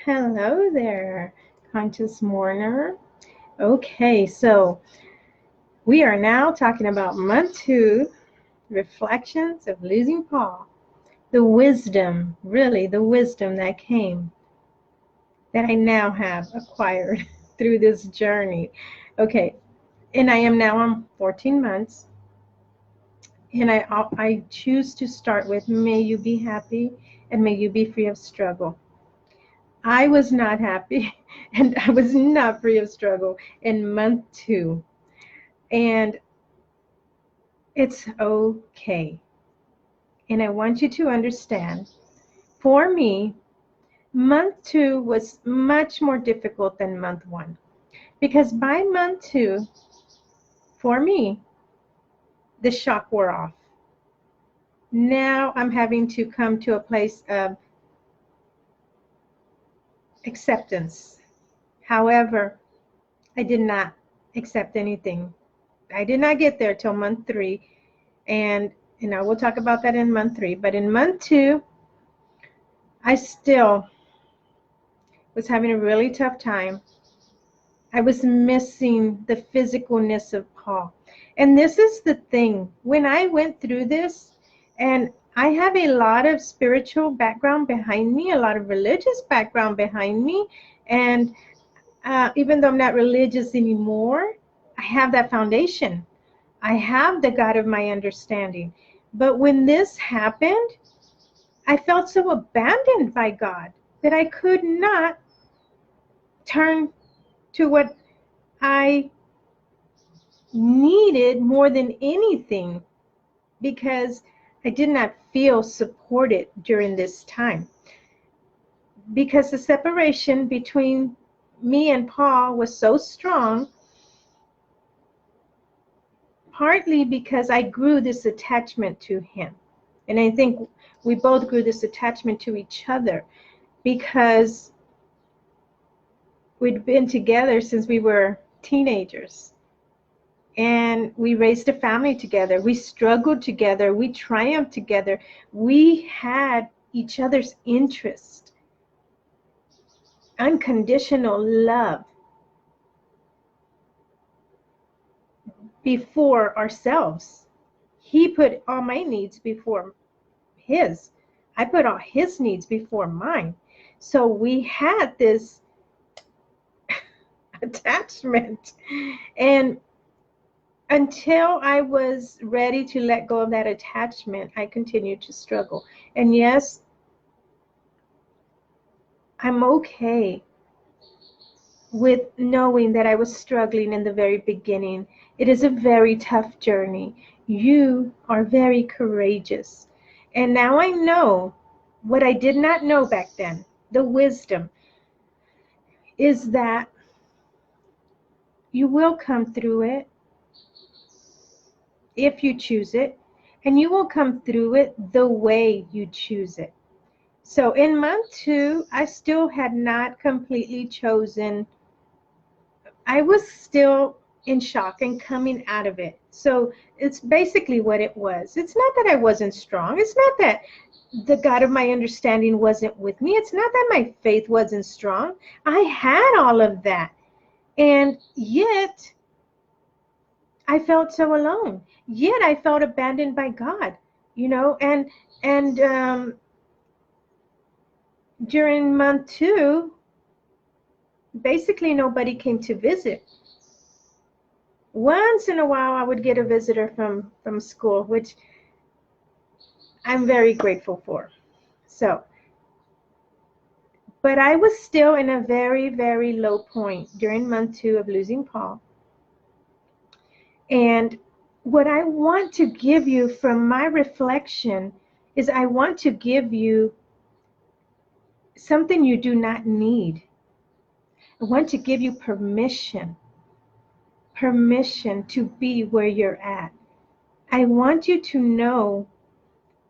Hello there, conscious mourner. Okay, so we are now talking about month 2, reflections of losing Paul. The wisdom, really the wisdom that came, that I now have acquired through this journey. Okay, and I am now on 14 months, and I choose to start with, may you be happy and may you be free of struggle. I was not happy and I was not free of struggle in month 2. And it's okay. And I want you to understand, for me, month 2 was much more difficult than month 1. Because by month 2, for me, the shock wore off. Now I'm having to come to a place of acceptance. However, I did not accept anything. I did not get there till month 3. And we'll talk about that in month 3. But in month 2, I still was having a really tough time. I was missing the physicalness of Paul. And this is the thing. When I went through this, and I have a lot of spiritual background behind me, a lot of religious background behind me, and even though I'm not religious anymore, I have that foundation. I have the God of my understanding. But when this happened, I felt so abandoned by God that I could not turn to what I needed more than anything, because I did not feel supported during this time. Because the separation between me and Paul was so strong, partly because I grew this attachment to him. And I think we both grew this attachment to each other because we'd been together since we were teenagers. And we raised a family together. We struggled together. We triumphed together. We had each other's interest, unconditional love before ourselves. He put all my needs before his. I put all his needs before mine. So we had this attachment. And until I was ready to let go of that attachment, I continued to struggle. And yes, I'm okay with knowing that I was struggling in the very beginning. It is a very tough journey. You are very courageous. And now I know what I did not know back then. The wisdom is that you will come through it if you choose it, and you will come through it the way you choose it. So in month 2, I still had not completely chosen. I was still in shock and coming out of it. So it's basically what it was. It's not that I wasn't strong. It's not that the God of my understanding wasn't with me. It's not that my faith wasn't strong. I had all of that. And yet I felt so alone. Yet I felt abandoned by God, and during month 2, basically nobody came to visit. Once in a while I would get a visitor from school, which I'm very grateful for. So, but I was still in a very, very low point during month 2 of losing Paul. And what I want to give you from my reflection is I want to give you something you do not need. I want to give you permission to be where you're at. I want you to know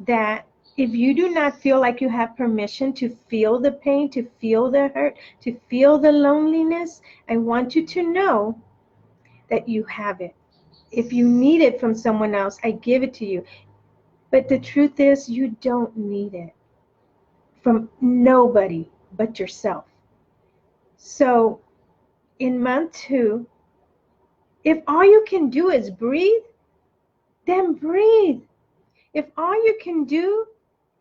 that if you do not feel like you have permission to feel the pain, to feel the hurt, to feel the loneliness, I want you to know that you have it. If you need it from someone else, I give it to you. But the truth is, you don't need it from nobody but yourself. So in month 2, if all you can do is breathe, then breathe. If all you can do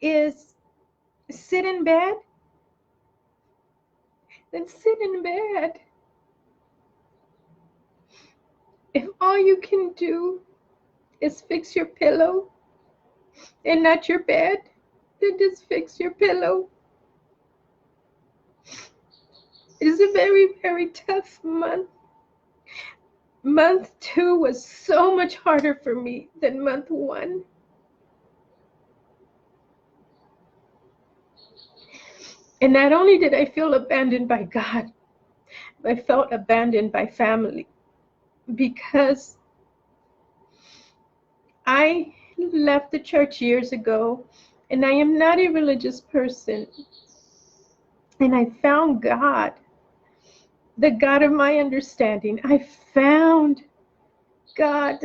is sit in bed, then sit in bed. If all you can do is fix your pillow and not your bed, then just fix your pillow. It is a very, very tough month. Month 2 was so much harder for me than month 1. And not only did I feel abandoned by God, I felt abandoned by family, because I left the church years ago, and I am not a religious person. And I found God, the God of my understanding. I found God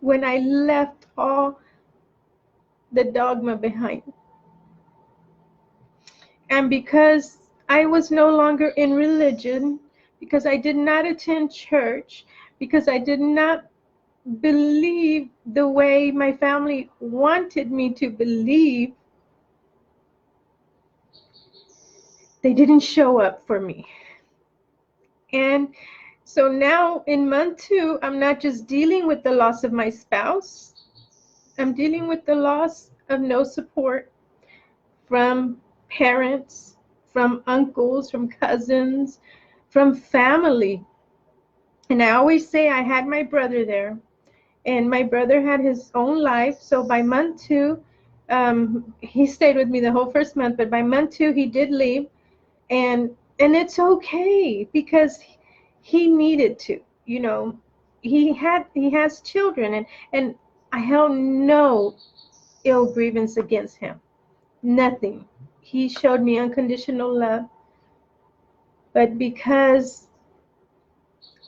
when I left all the dogma behind. And because I was no longer in religion, because I did not attend church, because I did not believe the way my family wanted me to believe, they didn't show up for me. And so now in month 2, I'm not just dealing with the loss of my spouse, I'm dealing with the loss of no support from parents, from uncles, from cousins, from family. And I always say I had my brother there, and my brother had his own life. So by month 2, he stayed with me the whole first month, but by month 2, he did leave. And it's okay, because he needed to, he has children, and I held no ill grievance against him. Nothing. He showed me unconditional love. But because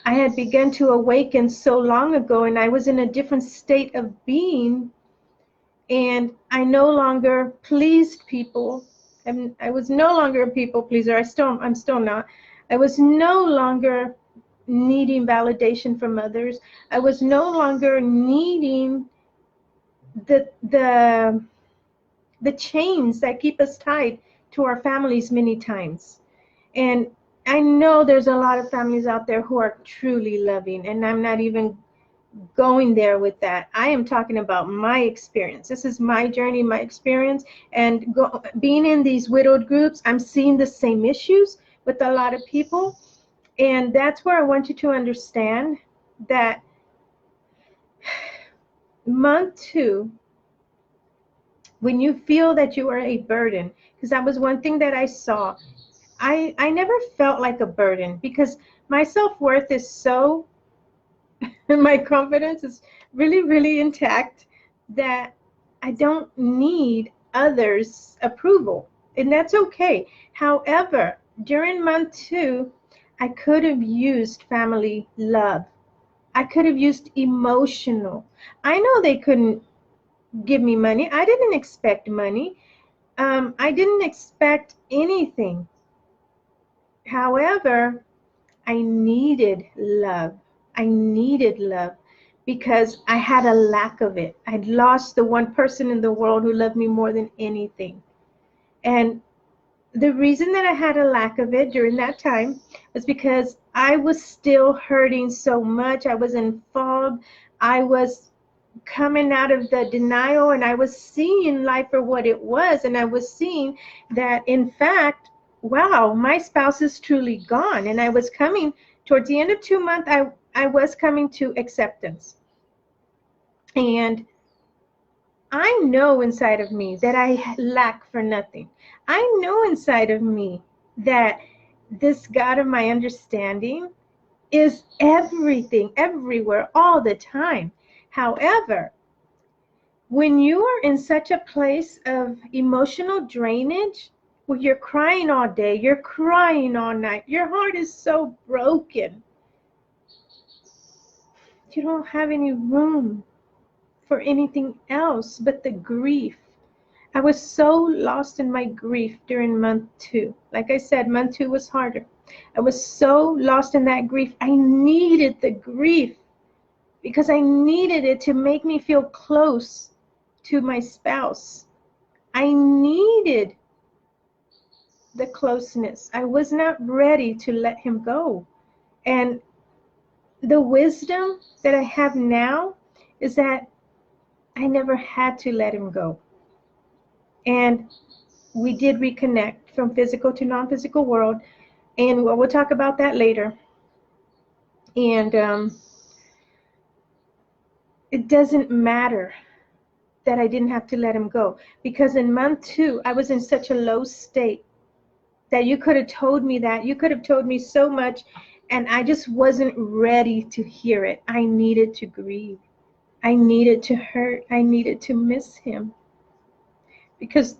I had begun to awaken so long ago, and I was in a different state of being, and I no longer pleased people, and I was no longer a people pleaser. I'm still not. I was no longer needing validation from others. I was no longer needing the chains that keep us tied to our families many times. And I know there's a lot of families out there who are truly loving, and I'm not even going there with that. I am talking about my experience. This is my journey, my experience, and being in these widowed groups, I'm seeing the same issues with a lot of people. And that's where I want you to understand that month 2, when you feel that you are a burden, because that was one thing that I saw. I never felt like a burden, because my self-worth is so, my confidence is really, really intact, that I don't need others' approval, and that's okay. However, during month 2, I could have used family love. I could have used emotional. I know they couldn't give me money. I didn't expect money. I didn't expect anything. However, I needed love. I needed love, because I had a lack of it. I'd lost the one person in the world who loved me more than anything. And the reason that I had a lack of it during that time was because I was still hurting so much. I was in fog. I was coming out of the denial, and I was seeing life for what it was. And I was seeing that, in fact, wow, my spouse is truly gone. And I was coming towards the end of 2 months, I was coming to acceptance. And I know inside of me that I lack for nothing. I know inside of me that this God of my understanding is everything, everywhere, all the time. However, when you are in such a place of emotional drainage, where you're crying all day, you're crying all night, your heart is so broken, you don't have any room for anything else but the grief I was so lost in my grief during month 2. Like I said, month 2 was harder. I was so lost in that grief. I needed the grief because I needed it to make me feel close to my spouse. I needed the closeness. I was not ready to let him go. And the wisdom that I have now is that I never had to let him go. And we did reconnect from physical to non-physical world. And we'll talk about that later. And it doesn't matter that I didn't have to let him go, because in month 2, I was in such a low state that you could have told me that. You could have told me so much, and I just wasn't ready to hear it. I needed to grieve. I needed to hurt. I needed to miss him, because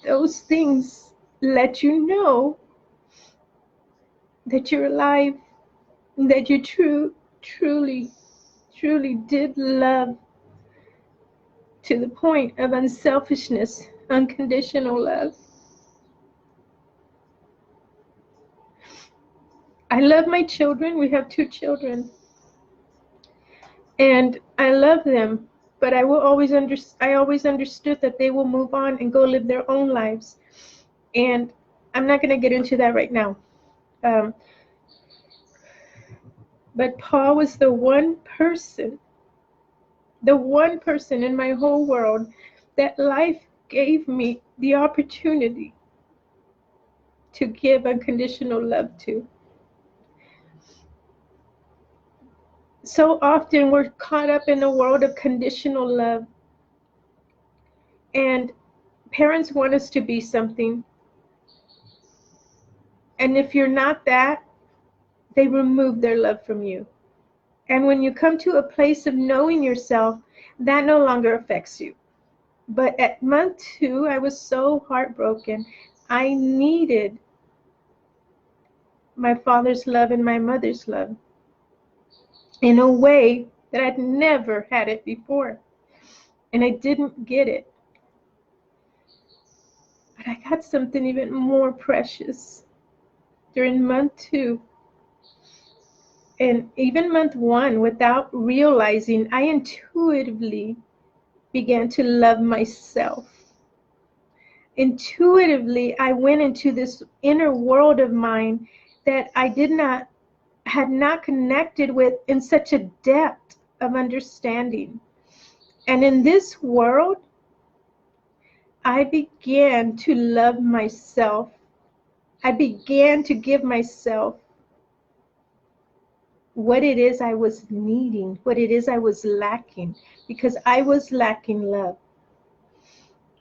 those things let you know that you're alive, that you truly did love to the point of unselfishness, unconditional love. I love my children. We have 2 children. And I love them, but I always understood that they will move on and go live their own lives. And I'm not going to get into that right now. But Paul was the one person in my whole world that life gave me the opportunity to give unconditional love to. So often we're caught up in a world of conditional love. And parents want us to be something. And if you're not that, they remove their love from you. And when you come to a place of knowing yourself, that no longer affects you. But at month 2, I was so heartbroken. I needed my father's love and my mother's love in a way that I'd never had it before. And I didn't get it. But I got something even more precious during month 2. And even month 1, without realizing, I intuitively began to love myself. Intuitively, I went into this inner world of mine that I had not connected with in such a depth of understanding. And in this world, I began to love myself. I began to give myself what it is I was needing, what it is I was lacking, because I was lacking love.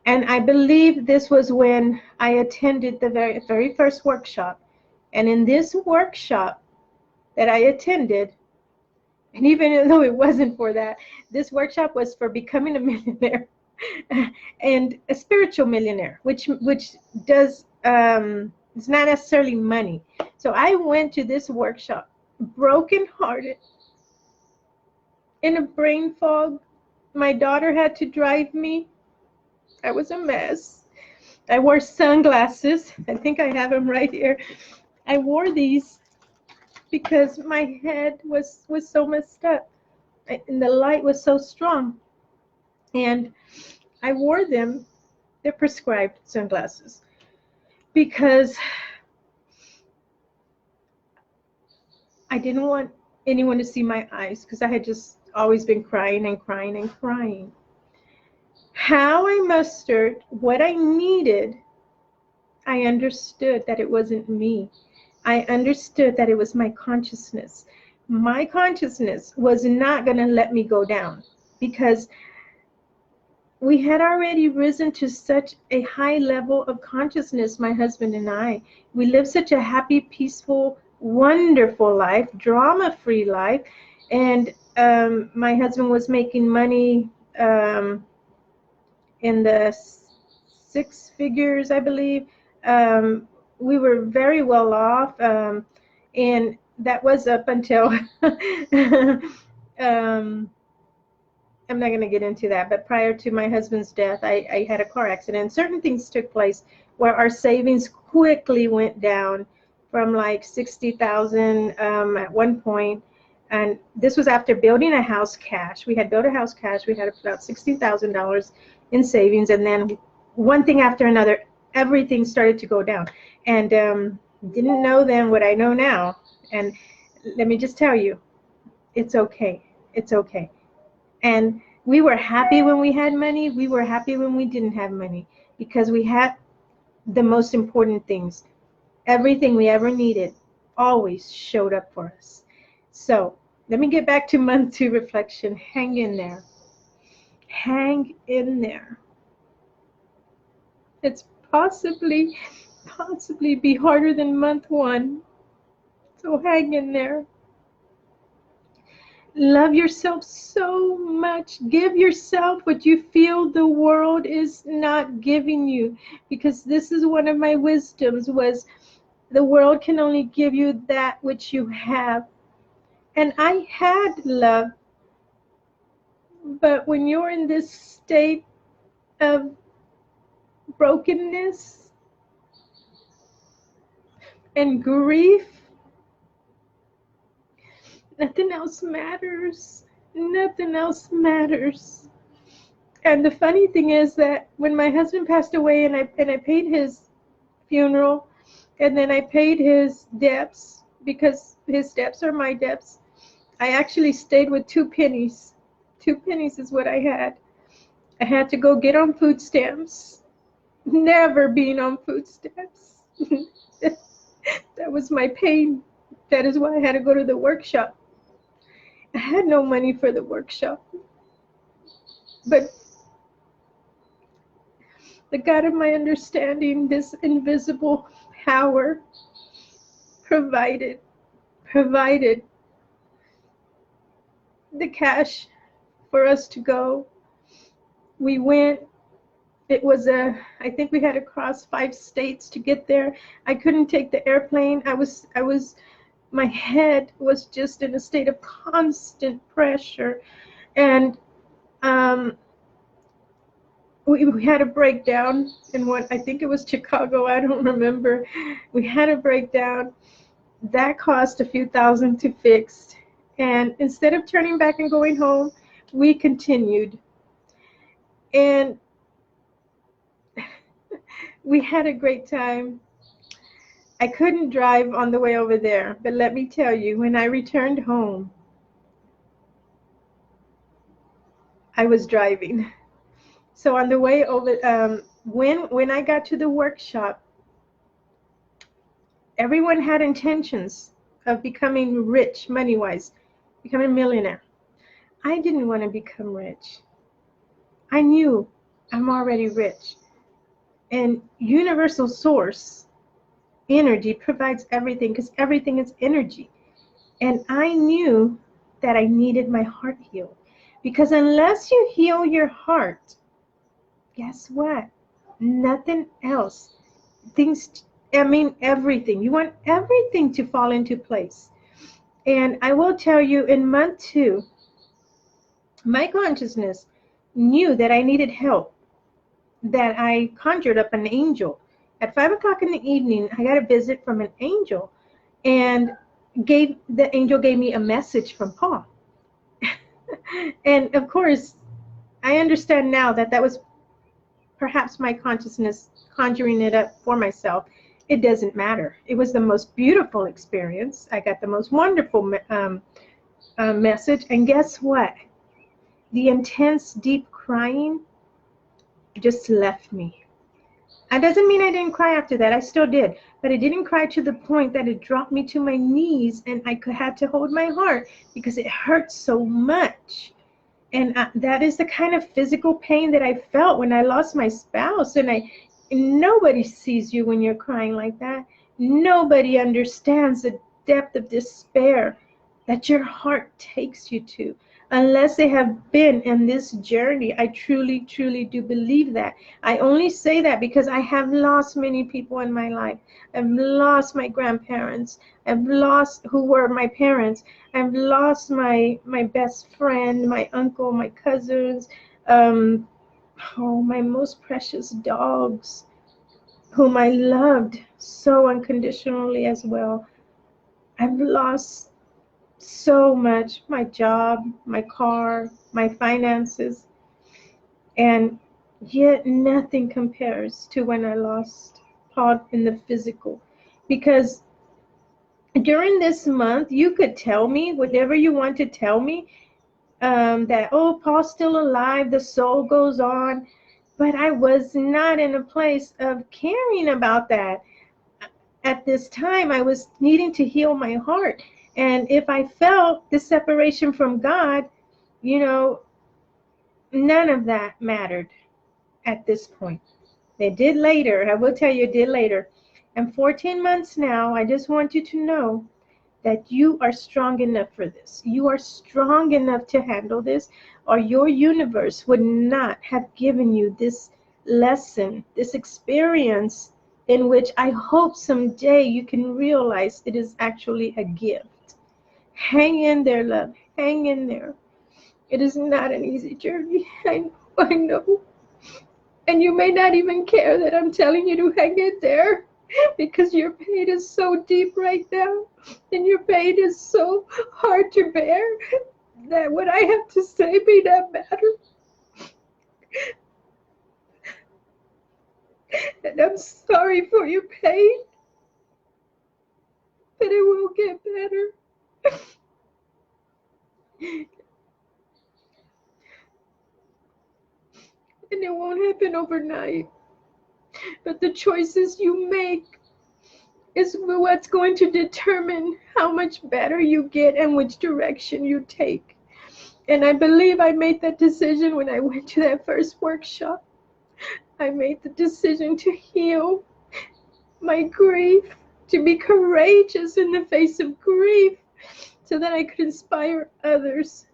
And I believe this was when I attended the very first workshop. And in this workshop that I attended, and even though it wasn't for that, this workshop was for becoming a millionaire and a spiritual millionaire, which does, it's not necessarily money. So I went to this workshop brokenhearted, in a brain fog. My daughter had to drive me. I was a mess. I wore sunglasses. I think I have them right here. I wore these because my head was so messed up, and the light was so strong. And I wore them. They're prescribed sunglasses because I didn't want anyone to see my eyes, because I had just always been crying and crying and crying. How I mustered what I needed, I understood that it wasn't me. I understood that it was my consciousness. My consciousness was not going to let me go down, because we had already risen to such a high level of consciousness, my husband and I. We lived such a happy, peaceful, wonderful life, drama-free life. And my husband was making money in the 6 figures, I believe. We were very well off, and that was up until I'm not going to get into that, but prior to my husband's death, I had a car accident. Certain things took place where our savings quickly went down from like 60,000 at one point, and this was after building a house cash. We had built a house cash. We had about $60,000 in savings, and then one thing after another, everything started to go down. And didn't know then what I know now. And let me just tell you, it's okay. It's okay. And we were happy when we had money. We were happy when we didn't have money, because we had the most important things. Everything we ever needed always showed up for us. So let me get back to month 2 reflection. Hang in there. Hang in there. It's possibly be harder than month 1. So hang in there. Love yourself so much. Give yourself what you feel the world is not giving you, because this is one of my wisdoms, was the world can only give you that which you have. And I had love, but when you're in this state of brokenness and grief, nothing else matters. Nothing else matters. And the funny thing is that when my husband passed away, and I paid his funeral, and then I paid his debts, because his debts are my debts, I actually stayed with 2 pennies. 2 pennies is what I had. I had to go get on food stamps. Never being on food stamps. That was my pain. That is why I had to go to the workshop. I had no money for the workshop. But the God of my understanding, this invisible power, provided the cash for us to go. We went. It was I think we had to cross 5 states to get there. I couldn't take the airplane. My head was just in a state of constant pressure. And we had a breakdown in what, I think it was Chicago, I don't remember. We had a breakdown. That cost a few thousand to fix. And instead of turning back and going home, we continued. And we had a great time. I couldn't drive on the way over there, but let me tell you, when I returned home, I was driving. So on the way over, when I got to the workshop, everyone had intentions of becoming rich, money-wise, becoming a millionaire. I didn't want to become rich. I knew I'm already rich. And universal source energy provides everything, because everything is energy. And I knew that I needed my heart healed, because unless you heal your heart, guess what? Nothing else. Everything. You want everything to fall into place. And I will tell you, in month 2, my consciousness knew that I needed help, that I conjured up an angel. At 5 o'clock in the evening, I got a visit from an angel, and the angel gave me a message from Paul. And of course, I understand now that that was perhaps my consciousness conjuring it up for myself. It doesn't matter. It was the most beautiful experience. I got the most wonderful message. And guess what? The intense, deep crying just left me. That doesn't mean I didn't cry after that. I still did. But I didn't cry to the point that it dropped me to my knees and I had to hold my heart, because it hurt so much. And that is the kind of physical pain that I felt when I lost my spouse. And nobody sees you when you're crying like that. Nobody understands the depth of despair that your heart takes you to. unless they have been in this journey. I truly, truly do believe that. I only say that because I have lost many people in my life. I've lost my grandparents. I've lost who were my parents. I've lost my best friend, my uncle, my cousins, um, my most precious dogs, whom I loved so unconditionally as well. I've lost so much, my job, my car, my finances, and yet nothing compares to when I lost Paul in the physical. Because during this month, you could tell me whatever you want to tell me, that, oh, Paul's still alive, the soul goes on. But I was not in a place of caring about that. At this time, I was needing to heal my heart. And if I felt the separation from God, you know, none of that mattered at this point. They did later. I will tell you, it did later. And 14 months now, I just want you to know that you are strong enough for this. You are strong enough to handle this, or your universe would not have given you this lesson, this experience, in which I hope someday you can realize it is actually a gift. Hang in there, love. Hang in there. It is not an easy journey. I know. And you may not even care that I'm telling you to hang in there, because your pain is so deep right now, and your pain is so hard to bear, that what I have to say may not matter. And I'm sorry for your pain, but it will get better. And it won't happen overnight. But the choices you make is what's going to determine how much better you get and which direction you take. And I believe I made that decision when I went to that first workshop. I made the decision to heal my grief, to be courageous in the face of grief, so that I could inspire others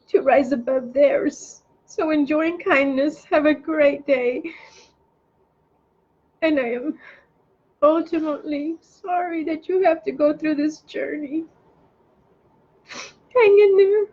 to rise above theirs. So enjoy kindness. Have a great day. And I am ultimately sorry that you have to go through this journey. Hang in there.